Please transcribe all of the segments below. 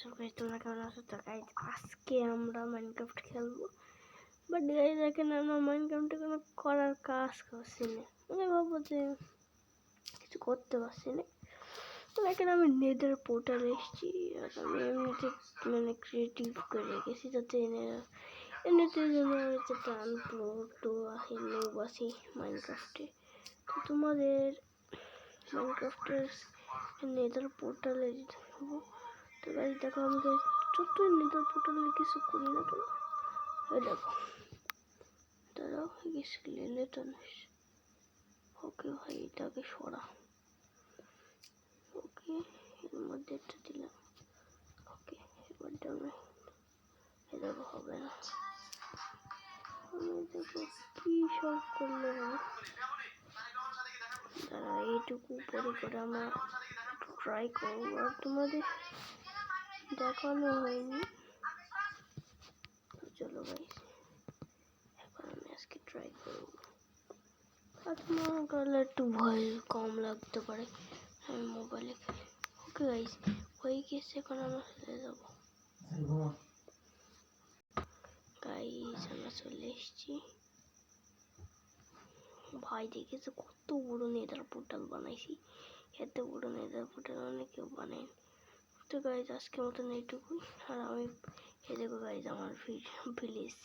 তোমরা কেমন আছো? তো গাইজ আজকে আমরা মাইনক্রাফট খেলবো। বাট গাইজ দেখেন আমরা মাইনক্রাফটে কোনো করার কাজ করছি না, মানে ভাববো যে কিছু করতে পারছি না। তো দেখেন আমি নেদার পোর্টাল এসেছি, আর আমি এমনিতে মানে ক্রিয়েটিভ করে রেখেছি যাতে এমনিতে জন্য যাতে আনপ্লো তো আসলে বসি মাইনক্রাফটে। তো তোমাদের মাইনক্রাফটের নেদার পোর্টালে যাবো। তো গাইজ দেখো আমি যতই নেদার পোর্টালে কিছু করি না কেন, এই দেখো দাঁড়াও স্কেলেটন। ওকে ভাই এটাকে সরা, ওকে এর মধ্যে একটা দিলাম, ওকে এবার ডাউনে। এই দেখো হবে না, আমি দেখো কি সব করলে হবে। দাঁড়া এইটুকু উপরে করে আমরা ট্রাই করবো, আর তোমাদের দেখানো হয়নি। চলো গাইস এখন আমি আজকে ট্রাই করবো। আর তোমার গেলে একটু ভয় কম লাগতে পারে, আমি মোবাইলে খেলি। ওকে গাইস হয়ে গেছে, এখন আমরা চলে যাবো। গাইস আমরা চলে এসেছি। ভাই দেখেছো কত বড় নেদার পোর্টাল বানাইছি, এত বড় নেদার পোর্টাল মানে কেউ বানায়। তো গাইজ আজকের মতন এইটুকুই। আর আমি এ দেখো গাইজ আমার ভিলেজ,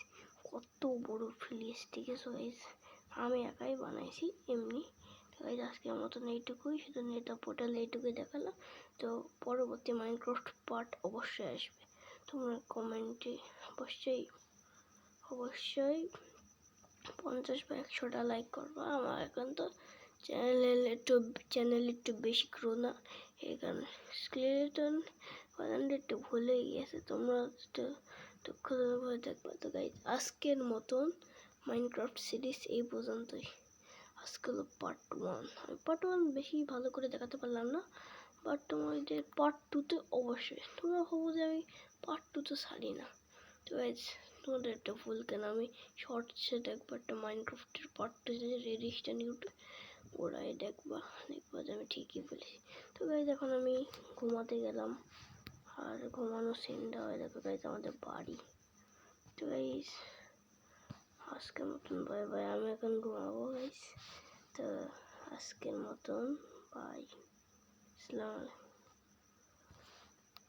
কত বড় ভিলেজ, ঠিক আছে গাইজ আমি একাই বানাইছি এমনি। তো গাইজ আজকের মতন এইটুকুই, শুধু নেদার পোর্টাল এইটুকুই দেখালাম। তো পরবর্তী মাইনক্রাফট পার্ট অবশ্যই আসবে, তোমরা কমেন্টে অবশ্যই 50 বা 100টা লাইক করবা। আমার এখন তো চ্যানেল একটু বেশি গ্রো না, এই কারণে স্কেলেটন বানানটা একটু ভুলে গিয়েছে, তোমরা একটু দুঃখ করে দেখবা। তো গাইজ আজকের মতন মাইনক্রাফট সিরিজ এই পর্যন্তই। আজকে হলো পার্ট 1। আমি পার্ট 1 বেশি ভালো করে দেখাতে পারলাম না, বাট তোমাদের পার্ট 2তে অবশ্যই তোমরা ভাবো যে আমি পার্ট 2 তো ছাড়ি না। তো গাইজ তোমাদের একটা ভুল, কেন আমি শর্টসে দেখবো একটা মাইনক্রাফটের পার্ট 2 রেডিস্টান ইউটিউব ওরাই দেখবা যে আমি ঠিকই বলেছি। তো গাইজ এখন আমি ঘুমাতে গেলাম, আর ঘুমানোর সিনটা হয়ে দেখো গাইজ আমাদের বাড়ি। তো গাইজ আজকের মতন বাই বাই, আমি এখন ঘুমাবো গাইজ। তো আজকের মতন বাই, আসসালামু আলাইকুম।